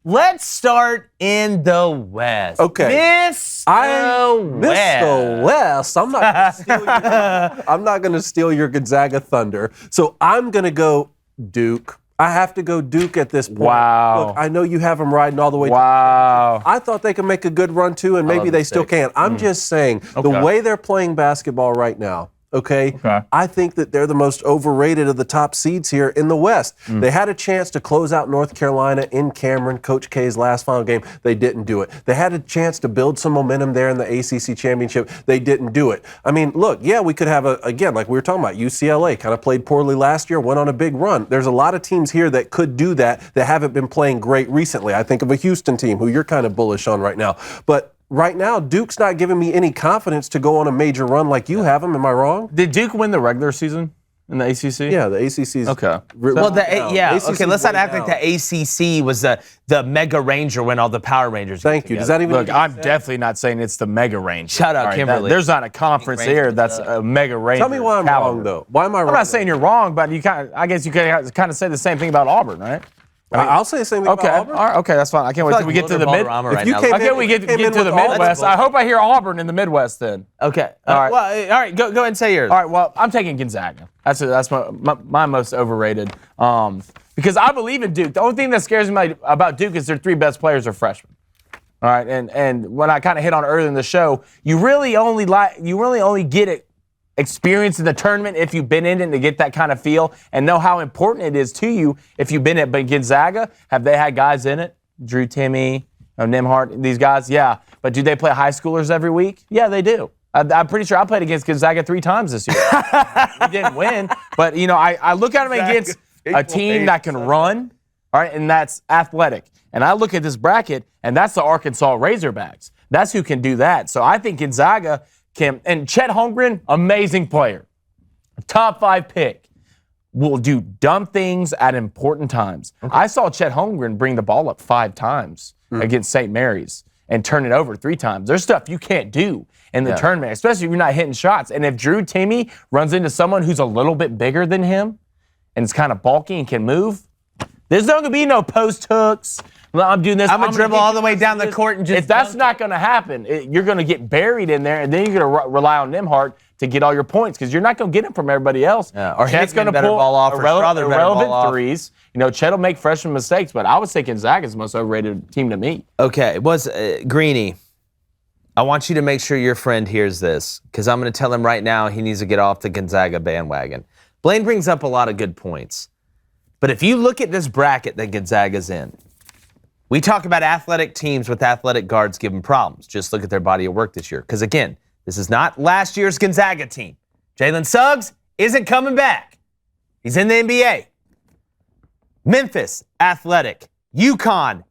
Let's start in the West. Okay. Miss the West. I'm not going to steal your Gonzaga thunder. So I'm going to go Duke. I have to go Duke at this point. Wow. Look, I know you have them riding all the way. Wow. I thought they could make a good run too, and maybe they still can. I'm just saying, the way they're playing basketball right now, okay, I think that they're the most overrated of the top seeds here in the West. They had a chance to close out North Carolina in Cameron, Coach K's last final game. They didn't do it. They had a chance to build some momentum there in the ACC championship. They didn't do it. I mean, look, yeah, we could have, again, like we were talking about, UCLA kind of played poorly last year, went on a big run. There's a lot of teams here that could do that haven't been playing great recently. I think of a Houston team who you're kind of bullish on right now. But right now, Duke's not giving me any confidence to go on a major run like you have them. Am I wrong? Did Duke win the regular season in the ACC? Yeah, the ACC's okay. Well, okay. Let's not act like the ACC was the Mega Ranger when all the Power Rangers. Thank you. Does that even look? I'm definitely not saying it's the Mega Ranger. Shout out Kimberly. There's not a conference here that's a Mega Ranger. Tell me why I'm wrong, though. Why am I wrong? I'm not saying you're wrong, but I guess you could kind of say the same thing about Auburn, right? I'll say the same thing about Auburn. All right, okay, that's fine. I can't wait till we get to the mid. Right we get to the Midwest. I hope I hear Auburn in the Midwest then. Okay. All right. Well, all right. Go ahead and say yours. All right. Well, I'm taking Gonzaga. That's my most overrated. Because I believe in Duke. The only thing that scares me about Duke is their three best players are freshmen. All right. And when I kind of hit on earlier in the show, you really only get it. Experience in the tournament if you've been in it to get that kind of feel and know how important it is to you if you've been in it. But Gonzaga, have they had guys in it? Drew Timme, Nembhard, these guys? Yeah. But do they play high schoolers every week? Yeah, they do. I'm pretty sure I played against Gonzaga 3 times this year. We didn't win. But, I look at them against a team that can run, all right, and that's athletic. And I look at this bracket, and that's the Arkansas Razorbacks. That's who can do that. So I think Gonzaga and Chet Holmgren, amazing player. Top 5 pick. Will do dumb things at important times. Okay. I saw Chet Holmgren bring the ball up 5 times against St. Mary's and turn it over 3 times. There's stuff you can't do in the tournament, especially if you're not hitting shots. And if Drew Timme runs into someone who's a little bit bigger than him and is kind of bulky and can move, there's not going to be no post hooks. I'm doing this. I'm going to dribble all the way down the court and just. If that's not going to happen, you're going to get buried in there, and then you're going to rely on Nembhard to get all your points because you're not going to get them from everybody else. Yeah, or Chet's going to pull ball off irrelevant threes. Chet will make freshman mistakes, but I would say Gonzaga's the most overrated team to me. Okay, Greeny, I want you to make sure your friend hears this because I'm going to tell him right now he needs to get off the Gonzaga bandwagon. Blaine brings up a lot of good points, but if you look at this bracket that Gonzaga's in, we talk about athletic teams with athletic guards giving problems. Just look at their body of work this year. Because, again, this is not last year's Gonzaga team. Jalen Suggs isn't coming back. He's in the NBA. Memphis, athletic. UConn,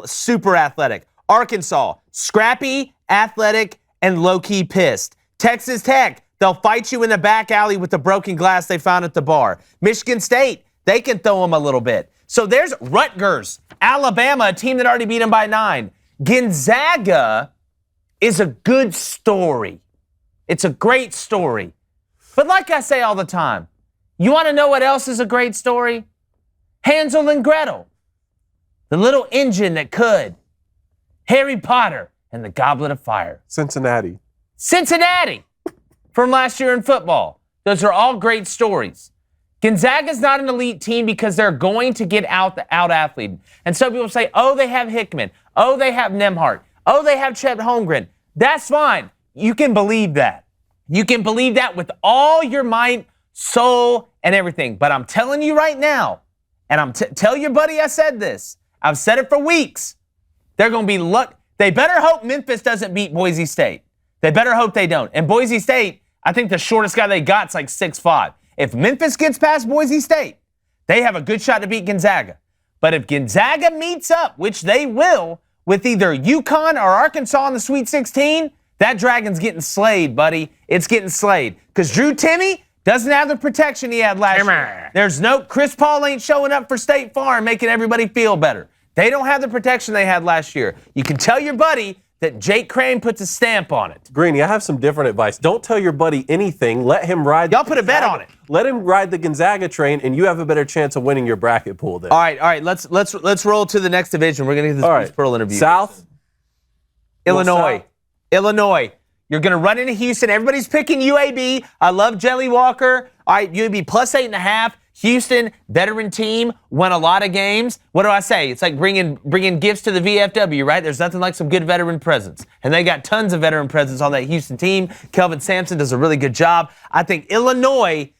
super athletic. Arkansas, scrappy, athletic, and low-key pissed. Texas Tech, they'll fight you in the back alley with the broken glass they found at the bar. Michigan State, they can throw them a little bit. So there's Rutgers, Alabama, a team that already beat them by 9. Gonzaga is a good story. It's a great story. But like I say all the time, you want to know what else is a great story? Hansel and Gretel, the little engine that could. Harry Potter and the Goblet of Fire. Cincinnati from last year in football. Those are all great stories. Gonzaga's not an elite team because they're going to get out-athleted. And so people say, oh, they have Hickman. Oh, they have Nembhard. Oh, they have Chet Holmgren. That's fine. You can believe that. You can believe that with all your might, soul, and everything. But I'm telling you right now, and tell your buddy I said this. I've said it for weeks. They're going to be They better hope Memphis doesn't beat Boise State. They better hope they don't. And Boise State, I think the shortest guy they got's like 6'5". If Memphis gets past Boise State, they have a good shot to beat Gonzaga. But if Gonzaga meets up, which they will, with either UConn or Arkansas in the Sweet 16, that Dragon's getting slayed, buddy. It's getting slayed. Because Drew Timme doesn't have the protection he had last year. Chris Paul ain't showing up for State Farm making everybody feel better. They don't have the protection they had last year. You can tell your buddy that Jake Crain puts a stamp on it. Greeny, I have some different advice. Don't tell your buddy anything. Let him ride. Y'all put a bet on it. Let him ride the Gonzaga train, and you have a better chance of winning your bracket pool then. All right. Let's roll to the next division. We're gonna get this Bruce Pearl interview. South. Illinois. South. Illinois. You're going to run into Houston. Everybody's picking UAB. I love Jelly Walker. All right, UAB plus 8.5. Houston, veteran team, won a lot of games. What do I say? It's like bringing gifts to the VFW, right? There's nothing like some good veteran presence. And they got tons of veteran presence on that Houston team. Kelvin Sampson does a really good job. I think Illinois,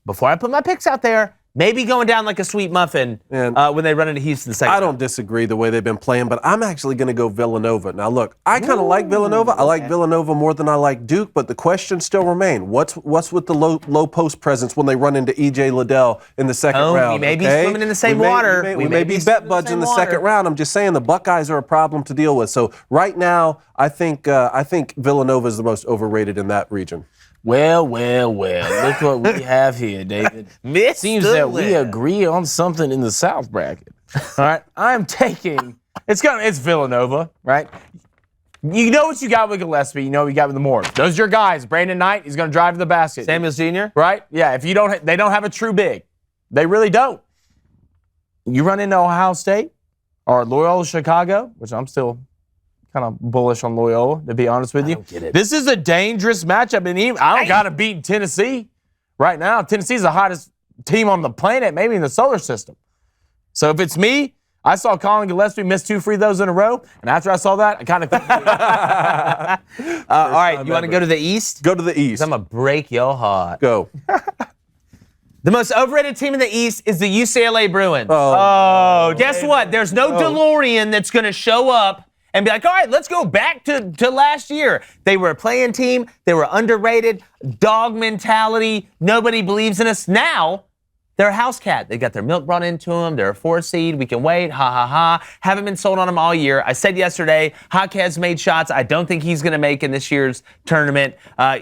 before I put my picks out there, maybe going down like a sweet muffin when they run into Houston second. I don't disagree the way they've been playing, but I'm actually going to go Villanova. Now, look, I kind of like Villanova. I like Villanova more than I like Duke, but the questions still remain. What's with the low post presence when they run into E.J. Liddell in the second round? We may be swimming in the same water. We may be bet buds in the second round. I'm just saying the Buckeyes are a problem to deal with. So right now, I think Villanova is the most overrated in that region. Well. Look what we have here, David. It seems that we agree on something in the South bracket. All right, I'm taking. It's Villanova, right? You know what you got with Gillespie. You know what you got with the Moore. Those are your guys. Brandon Knight, he's going to drive to the basket. Samuels Jr. Right? Yeah. If you don't, they don't have a true big. They really don't. You run into Ohio State or Loyola Chicago, which I'm still kind of bullish on Loyola, to be honest with you. I don't get it. This is a dangerous matchup, and I don't got to beat Tennessee right now. Tennessee's the hottest team on the planet, maybe in the solar system. So if it's me, I saw Colin Gillespie miss 2 free throws in a row, and after I saw that, I kind of think. All right, you want to go to the East? Go to the East. I'm going to break your heart. Go. The most overrated team in the East is the UCLA Bruins. Oh, guess what? There's no DeLorean that's going to show up and be like, all right, let's go back to last year. They were a playing team. They were underrated. Dog mentality. Nobody believes in us. Now, they're a house cat. They got their milk brought into them. They're a 4 seed. We can wait. Ha, ha, ha. Haven't been sold on them all year. I said yesterday, Jaquez made shots. I don't think he's going to make in this year's tournament.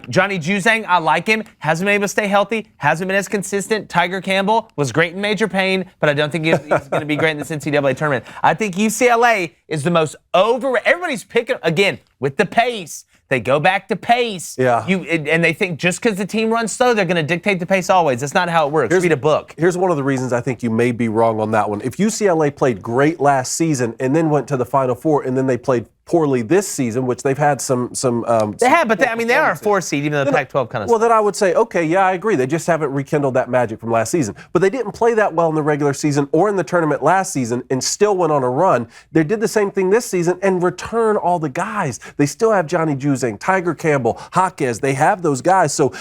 Johnny Juzang, I like him. Hasn't been able to stay healthy. Hasn't been as consistent. Tiger Campbell was great in major pain, but I don't think he's going to be great in this NCAA tournament. I think UCLA is the most everybody's picking, again, with the pace. They go back to pace. Yeah. And they think just because the team runs slow, they're going to dictate the pace always. That's not how it works. Read a book. Here's one of the reasons I think you may be wrong on that one. If UCLA played great last season and then went to the Final Four and then they played poorly this season, which they've had some. They have, but they are a 4 seed, even though the Pac-12 kind of. Well, then I would say, okay, yeah, I agree. They just haven't rekindled that magic from last season. But they didn't play that well in the regular season or in the tournament last season and still went on a run. They did the same thing this season and return all the guys. They still have Johnny Juzang, Tiger Campbell, Jaquez. They have those guys. So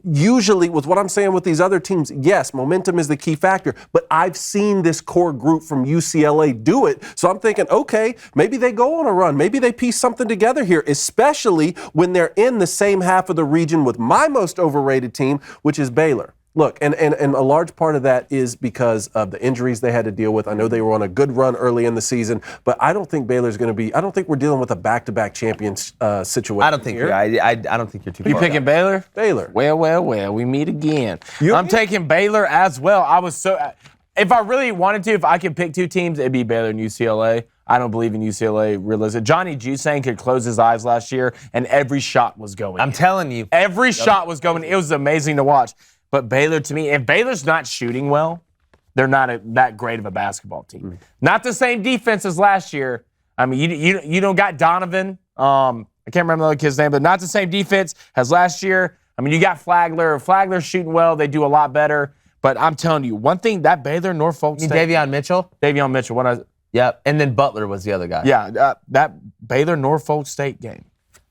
usually, with what I'm saying with these other teams, yes, momentum is the key factor, but I've seen this core group from UCLA do it. So I'm thinking, okay, maybe they go on a run. Maybe they piece something together here, especially when they're in the same half of the region with my most overrated team, which is Baylor. Look, and a large part of that is because of the injuries they had to deal with. I know they were on a good run early in the season, but I don't think Baylor's going to be. I don't think we're dealing with a back-to-back champion situation. I don't think here. I don't think you're too. You picking Baylor? Baylor. Well, we meet again. I'm taking Baylor as well. I was so. If I really wanted to, if I could pick 2 teams, it'd be Baylor and UCLA. I don't believe in UCLA realistic. Johnny Juzang could close his eyes last year, and every shot was going. I'm telling you, every shot was going. It was amazing to watch. But Baylor, to me, if Baylor's not shooting well, they're not that great of a basketball team. Not the same defense as last year. I mean, you don't got Donovan. I can't remember the other kid's name, but not the same defense as last year. I mean, you got Flagler. Flagler's shooting well. They do a lot better. But I'm telling you, one thing, that Baylor, Norfolk State. Davion Mitchell? Davion Mitchell. Yep. And then Butler was the other guy. Yeah, that Baylor, Norfolk State game.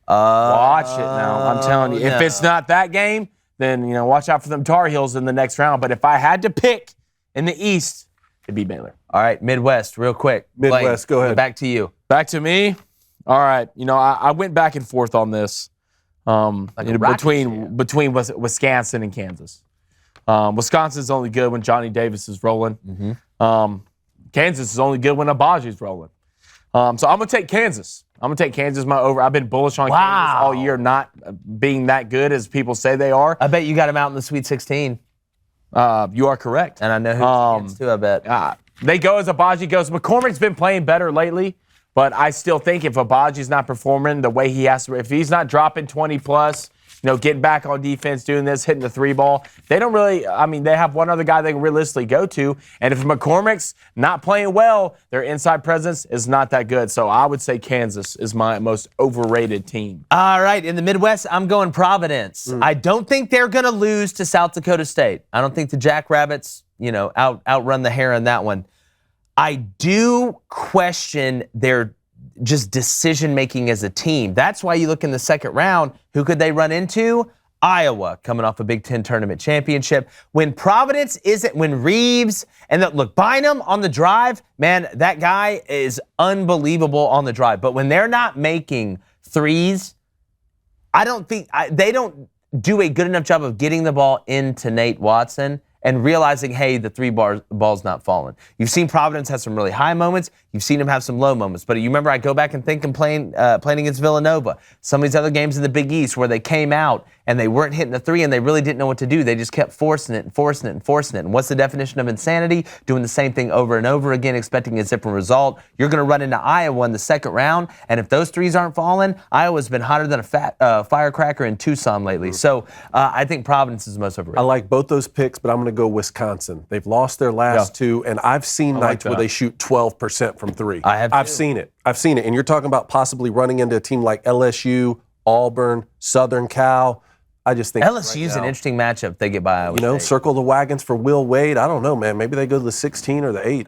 Watch it now. I'm telling you. No. If it's not that game, then, watch out for them Tar Heels in the next round. But if I had to pick in the East, it'd be Baylor. All right, Midwest, real quick. Midwest, go ahead. Back to you. Back to me? All right. I went back and forth on this between Wisconsin and Kansas. Wisconsin's only good when Johnny Davis is rolling. Kansas is only good when Abaji's rolling. So I'm going to take Kansas. I'm going to take Kansas my over. I've been bullish on Kansas all year, not being that good as people say they are. I bet you got them out in the Sweet 16. You are correct. And I know who's against too, I bet. They go as Abaji goes. McCormick's been playing better lately. But I still think if Abaji's not performing the way he has to, if he's not dropping 20 plus, getting back on defense, doing this, hitting the 3-ball, they don't really, they have one other guy they can realistically go to. And if McCormick's not playing well, their inside presence is not that good. So I would say Kansas is my most overrated team. All right, in the Midwest, I'm going Providence. I don't think they're going to lose to South Dakota State. I don't think the Jackrabbits, outrun the Hare in that one. I do question their just decision-making as a team. That's why you look in the second round, who could they run into? Iowa, coming off a Big Ten tournament championship. When Providence isn't, when Reeves, and look, Bynum on the drive, man, that guy is unbelievable on the drive. But when they're not making threes, I don't think, they don't do a good enough job of getting the ball into Nate Watson and realizing, hey, the ball's not falling. You've seen Providence have some really high moments. You've seen them have some low moments. But you remember, I go back and think playing against Villanova, some of these other games in the Big East where they came out and they weren't hitting the three and they really didn't know what to do. They just kept forcing it and forcing it and forcing it. And what's the definition of insanity? Doing the same thing over and over again, expecting a different result. You're going to run into Iowa in the second round, and if those threes aren't falling, Iowa's been hotter than a firecracker in Tucson lately. So I think Providence is the most overrated. I like both those picks, but I'm going to go Wisconsin. They've lost their last two, and I've seen nights where they shoot 12% from three. I've seen it. And you're talking about possibly running into a team like LSU, Auburn, Southern Cal. I just think LSU's an interesting matchup if they get by Iowa State. Circle the wagons for Will Wade. I don't know, man. Maybe they go to the 16 or the 8.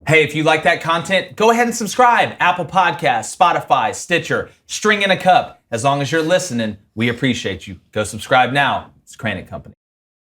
Hey, if you like that content, go ahead and subscribe. Apple Podcasts, Spotify, Stitcher, String in a Cup. As long as you're listening, we appreciate you. Go subscribe now. It's Crain & Company.